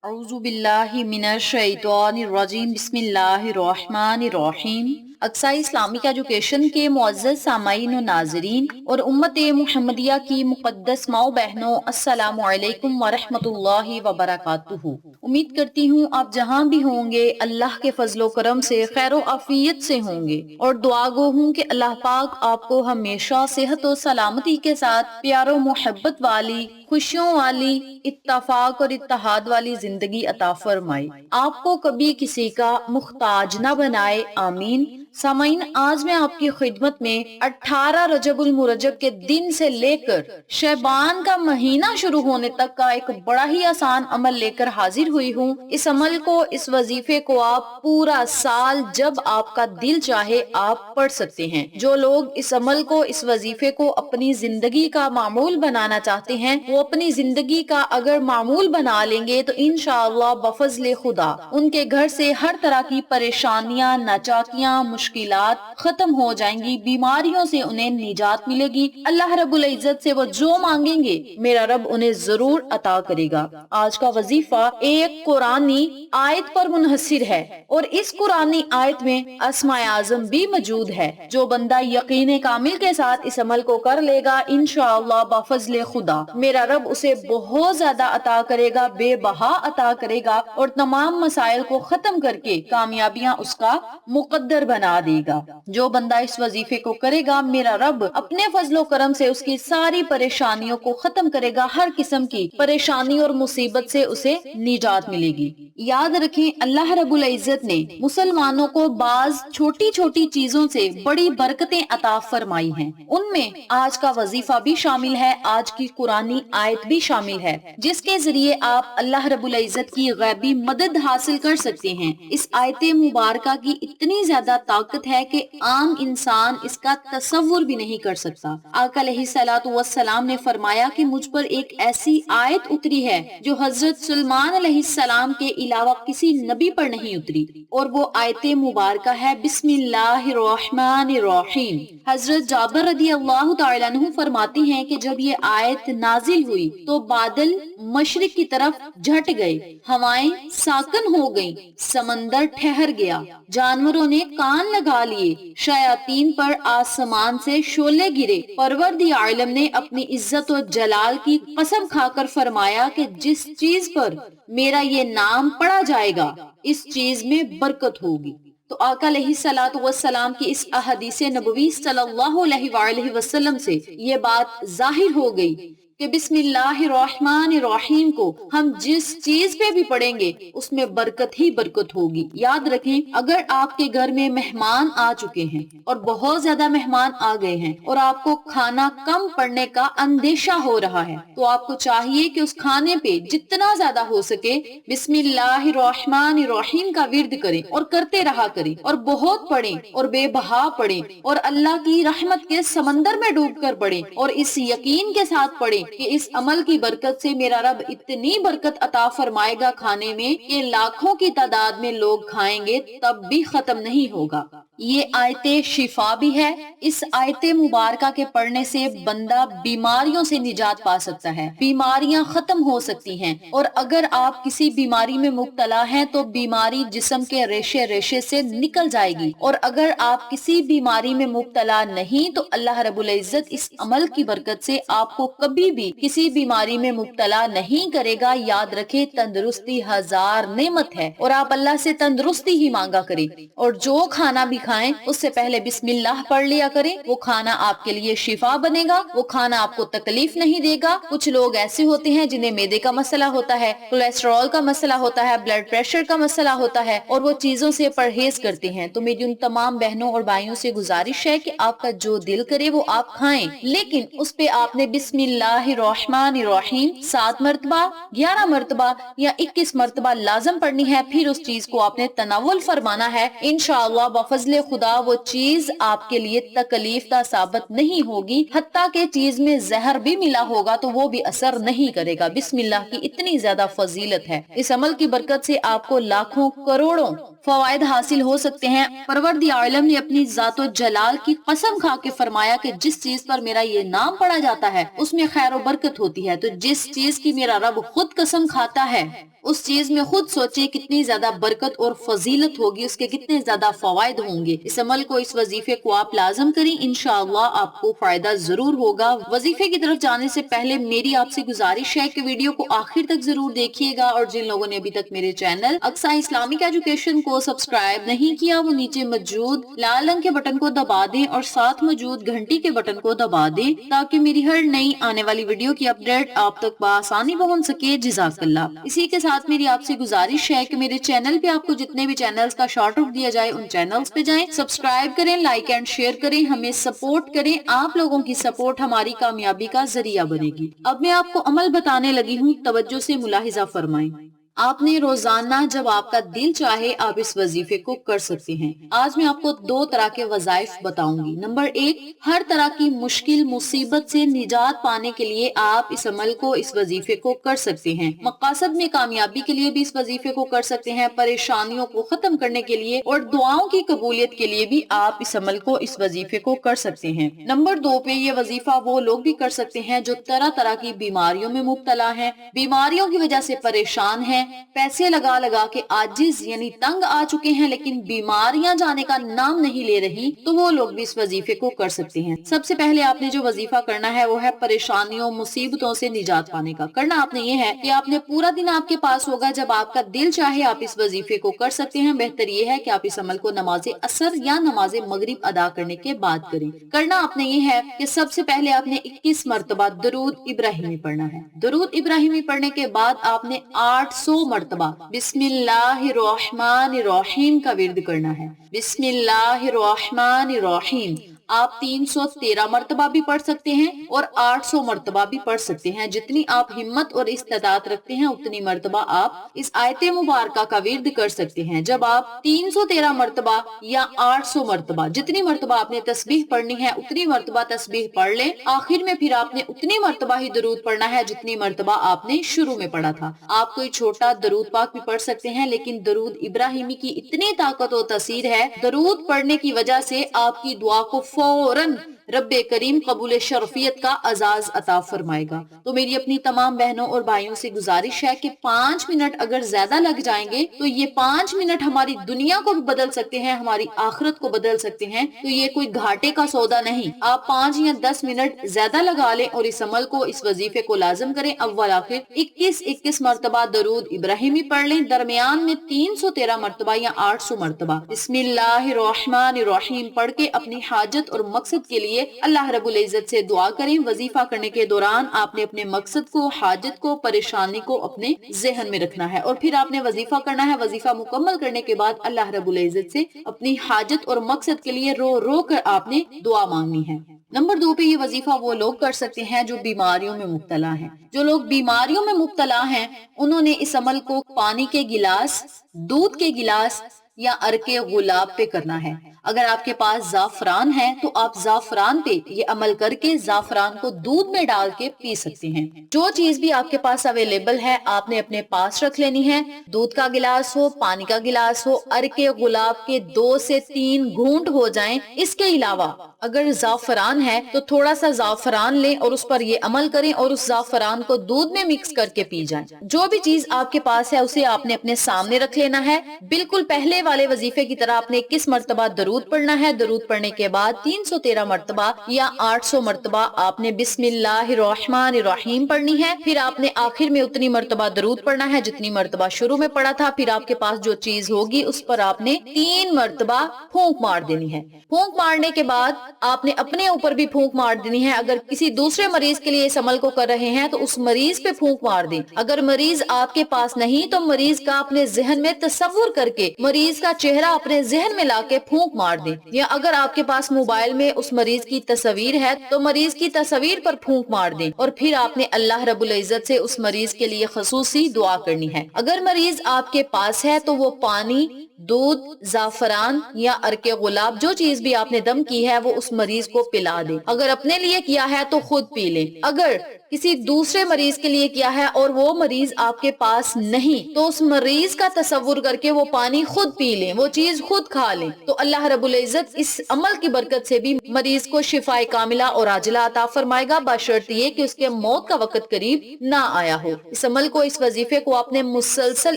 اعوذ باللہ من الشیطان الرجیم بسم اللہ الرحمن الرحیم۔ اقصی اسلامک ایجوکیشن کے معزز سامعین و ناظرین اور امت محمدیہ کی مقدس ماؤں بہنوں، السلام علیکم ورحمۃ اللہ وبرکاتہ۔ امید کرتی ہوں آپ جہاں بھی ہوں گے اللہ کے فضل و کرم سے خیر و عافیت سے ہوں گے، اور دعا گو ہوں کہ اللہ پاک آپ کو ہمیشہ صحت و سلامتی کے ساتھ پیار و محبت والی، خوشیوں والی، اتفاق اور اتحاد والی زندگی عطا فرمائے، آپ کو کبھی کسی کا محتاج نہ بنائے، آمین۔ سامعین، آج میں آپ کی خدمت میں 18 رجب المرجب کے دن سے لے کر شعبان کا مہینہ شروع ہونے تک کا ایک بڑا ہی آسان عمل لے کر حاضر ہوئی ہوں۔ اس عمل کو، اس وظیفے کو آپ پورا سال جب آپ کا دل چاہے آپ پڑھ سکتے ہیں۔ جو لوگ اس عمل کو، اس وظیفے کو اپنی زندگی کا معمول بنانا چاہتے ہیں، وہ اپنی زندگی کا اگر معمول بنا لیں گے تو انشاءاللہ بفضل خدا ان کے گھر سے ہر طرح کی پریشانیاں، ناچاکیاں، مشکلات ختم ہو جائیں گی، بیماریوں سے انہیں نجات ملے گی۔ اللہ رب العزت سے وہ جو مانگیں گے میرا رب انہیں ضرور عطا کرے گا۔ آج کا وظیفہ ایک قرآنی آیت پر منحصر ہے، اور اس قرآنی آیت میں اسماء اعظم بھی موجود ہے۔ جو بندہ یقین کامل کے ساتھ اس عمل کو کر لے گا انشاءاللہ بفضل خدا میرا رب اسے بہت زیادہ عطا کرے گا، بے بہا عطا کرے گا، اور تمام مسائل کو ختم کر کے کامیابیاں اس کا مقدر بنا دے گا۔ جو بندہ اس وظیفے کو کرے گا میرا رب اپنے فضل و کرم سے اس کی ساری پریشانیوں کو ختم کرے گا، ہر قسم کی پریشانی اور مصیبت سے اسے نجات ملے گی۔ یاد رکھیں، اللہ رب العزت نے مسلمانوں کو بعض چھوٹی چھوٹی چیزوں سے بڑی برکتیں عطا فرمائی ہیں، ان میں آج کا وظیفہ بھی شامل ہے، آج کی قرآنی آیت بھی شامل ہے، جس کے ذریعے آپ اللہ رب العزت کی غیبی مدد حاصل کر سکتے ہیں۔ اس آیت مبارکہ کی اتنی زیادہ طاقت ہے کہ عام انسان اس کا تصور بھی نہیں کر سکتا۔ آقا علیہ الصلوۃ والسلام نے فرمایا کہ مجھ پر ایک ایسی آیت اتری ہے جو حضرت سلیمان علیہ السلام کے علاوہ کسی نبی پر نہیں اتری، اور وہ آیت مبارکہ ہے بسم اللہ الرحمن الرحیم۔ حضرت جابر رضی اللہ تعالیٰ عنہ فرماتے ہیں کہ جب یہ آیت نازل ہوئی تو بادل مشرق کی طرف جھٹ گئے، ہوائیں ساکن ہو گئیں، سمندر ٹھہر گیا، جانوروں نے کان لگا لیے، شیاطین پر آسمان سے شعلے گرے۔ پروردگار عالم نے اپنی عزت و جلال کی قسم کھا کر فرمایا کہ جس چیز پر میرا یہ نام پڑا جائے گا اس چیز میں برکت ہوگی۔ تو آقا علیہ الصلوۃ والسلام کی اس احادیث نبوی صلی اللہ علیہ وآلہ وسلم سے یہ بات ظاہر ہو گئی کہ بسم اللہ الرحمن الرحیم کو ہم جس چیز پہ بھی پڑھیں گے اس میں برکت ہی برکت ہوگی۔ یاد رکھیں، اگر آپ کے گھر میں مہمان آ چکے ہیں اور بہت زیادہ مہمان آ گئے ہیں اور آپ کو کھانا کم پڑنے کا اندیشہ ہو رہا ہے، تو آپ کو چاہیے کہ اس کھانے پہ جتنا زیادہ ہو سکے بسم اللہ الرحمن الرحیم کا ورد کریں اور کرتے رہا کریں، اور بہت پڑھیں اور بے بہا پڑھیں، اور اللہ کی رحمت کے سمندر میں ڈوب کر پڑھیں، اور اس یقین کے ساتھ پڑھیں کہ اس عمل کی برکت سے میرا رب اتنی برکت عطا فرمائے گا کھانے میں کہ لاکھوں کی تعداد میں لوگ کھائیں گے تب بھی ختم نہیں ہوگا۔ یہ آیت شفا بھی ہے۔ اس آیت مبارکہ کے پڑھنے سے بندہ بیماریوں سے نجات پا سکتا ہے، بیماریاں ختم ہو سکتی ہیں، اور اگر آپ کسی بیماری میں مبتلا ہیں تو بیماری جسم کے ریشے ریشے سے نکل جائے گی، اور اگر آپ کسی بیماری میں مبتلا نہیں تو اللہ رب العزت اس عمل کی برکت سے آپ کو کبھی بھی کسی بیماری میں مبتلا نہیں کرے گا۔ یاد رکھے، تندرستی ہزار نعمت ہے، اور آپ اللہ سے تندرستی ہی مانگا کریں، اور جو کھانا بھی کھائیں اس سے پہلے بسم اللہ پڑھ لیا کریں۔ وہ کھانا آپ کے لیے شفا بنے گا، وہ کھانا آپ کو تکلیف نہیں دے گا۔ کچھ لوگ ایسے ہوتے ہیں جنہیں معدے کا مسئلہ ہوتا ہے، کولیسٹرول کا مسئلہ ہوتا ہے، بلڈ پریشر کا مسئلہ ہوتا ہے، اور وہ چیزوں سے پرہیز کرتے ہیں۔ تو میری ان تمام بہنوں اور بھائیوں سے گزارش ہے کہ آپ کا جو دل کرے وہ آپ کھائیں، لیکن اس پہ آپ نے بسم اللہ الرحمن الرحیم 7 مرتبہ، 11 مرتبہ یا 21 مرتبہ لازم پڑھنی ہے، پھر اس چیز کو آپ نے تناول فرمانا ہے۔ انشاءاللہ بفضل خدا وہ چیز آپ کے لیے تکلیف دہ ثابت نہیں ہوگی، حتیٰ کہ چیز میں زہر بھی ملا ہوگا تو وہ بھی اثر نہیں کرے گا۔ بسم اللہ کی اتنی زیادہ فضیلت ہے، اس عمل کی برکت سے آپ کو لاکھوں کروڑوں فوائد حاصل ہو سکتے ہیں۔ پروردگار عالم نے اپنی ذات و جلال کی قسم کھا کے فرمایا کہ جس چیز پر میرا یہ نام پڑا جاتا ہے اس میں خیر و برکت ہوتی ہے. تو جس چیز کی میرا رب خود قسم کھاتا ہے اس چیز میں خود سوچیں کتنی زیادہ برکت اور فضیلت ہوگی، اس کے کتنے زیادہ فوائد ہوں گے. اس عمل کو، اس وظیفے کو آپ لازم کریں، انشاءاللہ آپ کو فائدہ ضرور ہوگا. وظیفے کی طرف جانے سے پہلے میری آپ سے گزارش ہے کہ ویڈیو کو آخر تک ضرور دیکھیے گا، اور جن لوگوں نے ابھی تک میرے چینل اقصیٰ اسلامک ایجوکیشن کو سبسکرائب نہیں کیا وہ نیچے موجود لال رنگ کے بٹن کو دبا دیں اور ساتھ موجود گھنٹی کے بٹن کو دبا دیں تاکہ میری ہر نئی آنے والی ویڈیو کی اپڈیٹ آپ تک بآسانی پہنچ سکے. جزاک اللہ. اسی کے ساتھ میری آپ سے گزارش ہے کہ میرے چینل پہ آپ کو جتنے بھی چینلز کا شارٹ آؤٹ دیا جائے ان چینلز پہ جائیں، سبسکرائب کریں، لائک اینڈ شیئر کریں، ہمیں سپورٹ کریں. آپ لوگوں کی سپورٹ ہماری کامیابی کا ذریعہ بنے گی. اب میں آپ کو عمل بتانے لگی ہوں، توجہ سے ملاحظہ فرمائیں. آپ نے روزانہ جب آپ کا دل چاہے آپ اس وظیفے کو کر سکتے ہیں. آج میں آپ کو 2 طرح کے وظائف بتاؤں گی. نمبر 1، ہر طرح کی مشکل مصیبت سے نجات پانے کے لیے آپ اس عمل کو، اس وظیفے کو کر سکتے ہیں. مقاصد میں کامیابی کے لیے بھی اس وظیفے کو کر سکتے ہیں، پریشانیوں کو ختم کرنے کے لیے اور دعاؤں کی قبولیت کے لیے بھی آپ اس عمل کو، اس وظیفے کو کر سکتے ہیں. نمبر 2 پہ یہ وظیفہ وہ لوگ بھی کر سکتے ہیں جو طرح طرح کی بیماریوں میں مبتلا ہیں، بیماریوں کی وجہ سے پریشان ہیں، پیسے لگا لگا کے عاجز یعنی تنگ آ چکے ہیں لیکن بیماریاں جانے کا نام نہیں لے رہی، تو وہ لوگ بھی اس وظیفے کو کر سکتے ہیں. سب سے پہلے آپ نے جو وظیفہ کرنا ہے وہ ہے پریشانیوں، مصیبتوں سے نجات پانے کا. کرنا آپ نے یہ ہے کہ آپ نے پورا دن آپ کے پاس ہوگا، جب آپ کا دل چاہے آپ اس وظیفے کو کر سکتے ہیں. بہتر یہ ہے کہ آپ اس عمل کو نماز عصر یا نماز مغرب ادا کرنے کے بعد کریں. کرنا آپ نے یہ ہے کہ سب سے پہلے آپ نے 21 مرتبہ درود ابراہیمی پڑھنا ہے. درود ابراہیمی پڑھنے کے بعد آپ نے 800 مرتبہ بسم اللہ الرحمن الرحیم کا ورد کرنا ہے. بسم اللہ الرحمن الرحیم آپ 313 مرتبہ بھی پڑھ سکتے ہیں اور 800 مرتبہ بھی پڑھ سکتے ہیں. جتنی آپ ہمت اور استطاعت رکھتے ہیں اتنی مرتبہ آپ اس آیت مبارکہ کا ورد کر سکتے ہیں. جب آپ 313 مرتبہ یا 800 مرتبہ، جتنی مرتبہ آپ نے تسبیح پڑھنی ہے اتنی مرتبہ تسبیح پڑھ لیں. آخر میں پھر آپ نے اتنی مرتبہ ہی درود پڑھنا ہے جتنی مرتبہ آپ نے شروع میں پڑھا تھا. آپ کوئی چھوٹا درود پاک بھی پڑھ سکتے ہیں، لیکن درود ابراہیمی کی اتنی طاقت و تاثیر ہے، درود پڑھنے کی وجہ سے آپ کی دعا کو فوراً رب کریم قبول شرفیت کا اعزاز عطا فرمائے گا. تو میری اپنی تمام بہنوں اور بھائیوں سے گزارش ہے کہ 5 منٹ اگر زیادہ لگ جائیں گے تو یہ 5 منٹ ہماری دنیا کو بھی بدل سکتے ہیں، ہماری آخرت کو بدل سکتے ہیں. تو یہ کوئی گھاٹے کا سودا نہیں. آپ 5 یا 10 منٹ زیادہ لگا لیں اور اس عمل کو، اس وظیفے کو لازم کریں. اول آخر 21 مرتبہ درود ابراہیمی پڑھ لیں، درمیان میں 313 مرتبہ یا 800 مرتبہ بسم اللہ الرحمن الرحیم پڑھ کے اپنی حاجت اور مقصد کے لیے اللہ رب العزت سے دعا کریں. وظیفہ کرنے کے دوران آپ نے اپنے مقصد کو، حاجت کو، پریشانی کو اپنے ذہن میں رکھنا ہے اور پھر آپ نے وظیفہ کرنا ہے. وظیفہ مکمل کرنے کے بعد اللہ رب العزت سے اپنی حاجت اور مقصد کے لیے رو رو کر آپ نے دعا مانگنی ہے. نمبر 2 پہ یہ وظیفہ وہ لوگ کر سکتے ہیں جو بیماریوں میں مبتلا ہیں. جو لوگ بیماریوں میں مبتلا ہیں انہوں نے اس عمل کو پانی کے گلاس، دودھ کے گلاس یا عرق گلاب پہ کرنا ہے. اگر آپ کے پاس زعفران ہے تو آپ زعفران پہ یہ عمل کر کے زعفران کو دودھ میں ڈال کے پی سکتے ہیں. جو چیز بھی آپ کے پاس اویلیبل ہے آپ نے اپنے پاس رکھ لینی ہے. دودھ کا گلاس ہو، پانی کا گلاس ہو، عرق گلاب کے 2 سے 3 گھونٹ ہو جائیں. اس کے علاوہ اگر زعفران ہے تو تھوڑا سا زعفران لیں اور اس پر یہ عمل کریں اور اس زعفران کو دودھ میں مکس کر کے پی جائیں. جو بھی چیز آپ کے پاس ہے اسے آپ نے اپنے سامنے رکھ لینا ہے. بالکل پہلے والے وظیفے کی طرح آپ نے 21 مرتبہ درود پڑھنا ہے. درود پڑھنے کے بعد 313 مرتبہ یا 800 مرتبہ آپ نے بسم اللہ الرحمن الرحیم پڑھنی ہے. پھر آپ نے آخر میں اتنی مرتبہ درود پڑھنا ہے جتنی مرتبہ شروع میں پڑھا تھا. پھر آپ کے پاس جو چیز ہوگی اس پر آپ نے 3 مرتبہ پھونک مار دینی ہے. پھونک مارنے کے بعد آپ نے اپنے اوپر بھی پھونک مار دینی ہے. اگر کسی دوسرے مریض کے لیے اس عمل کو کر رہے ہیں تو اس مریض پہ پھونک مار دیں. اگر مریض آپ کے پاس نہیں تو مریض کا اپنے ذہن میں تصور کر کے، مریض کا چہرہ اپنے ذہن میں لا کے پھونک مار دیں. یا اگر آپ کے پاس موبائل میں اس مریض کی تصویر ہے تو مریض کی تصویر پر پھونک مار دیں اور پھر آپ نے اللہ رب العزت سے اس مریض کے لیے خصوصی دعا کرنی ہے. اگر مریض آپ کے پاس ہے تو وہ پانی، دودھ، زعفران یا عرق گلاب جو چیز بھی آپ نے دم کی ہے وہ اس اس مریض کو پلا دیں۔ اگر اپنے لیے کیا ہے تو خود پی لیں۔ اگر کسی دوسرے مریض کے لیے کیا ہے اور وہ مریض آپ کے پاس نہیں تو اس مریض کا تصور کر کے وہ پانی خود پی لیں، وہ چیز خود کھا لیں، تو اللہ رب العزت اس عمل کی برکت سے بھی مریض کو شفاء کاملہ اور عاجلہ عطا فرمائے گا، بشرط یہ کہ اس کے موت کا وقت قریب نہ آیا ہو۔ اس عمل کو، اس وظیفے کو آپ نے مسلسل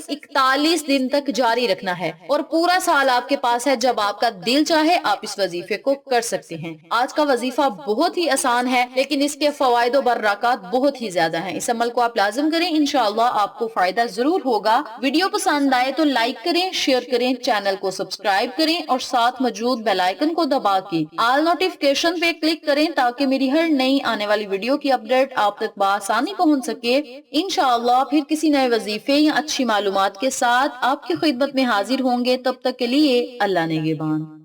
41 دن تک جاری رکھنا ہے، اور پورا سال آپ کے پاس ہے، جب آپ کا دل چاہے آپ اس وظیفے کو کر سکتے ہیں۔ آج کا وظیفہ بہت ہی آسان ہے لیکن اس کے فوائد و برکات بہت ہی زیادہ ہیں۔ اس عمل کو آپ لازم کریں، انشاءاللہ آپ کو فائدہ ضرور ہوگا۔ ویڈیو پسند آئے تو لائک کریں، شیئر کریں، چینل کو سبسکرائب کریں اور ساتھ موجود بیل آئیکن کو دبا کے آل نوٹیفکیشن پہ کلک کریں تاکہ میری ہر نئی آنے والی ویڈیو کی اپڈیٹ آپ تک بآسانی پہنچ سکے۔ انشاءاللہ پھر کسی نئے وظیفے یا اچھی معلومات کے ساتھ آپ کی خدمت میں حاضر ہوں گے، تب تک کے لیے اللہ نگہبان۔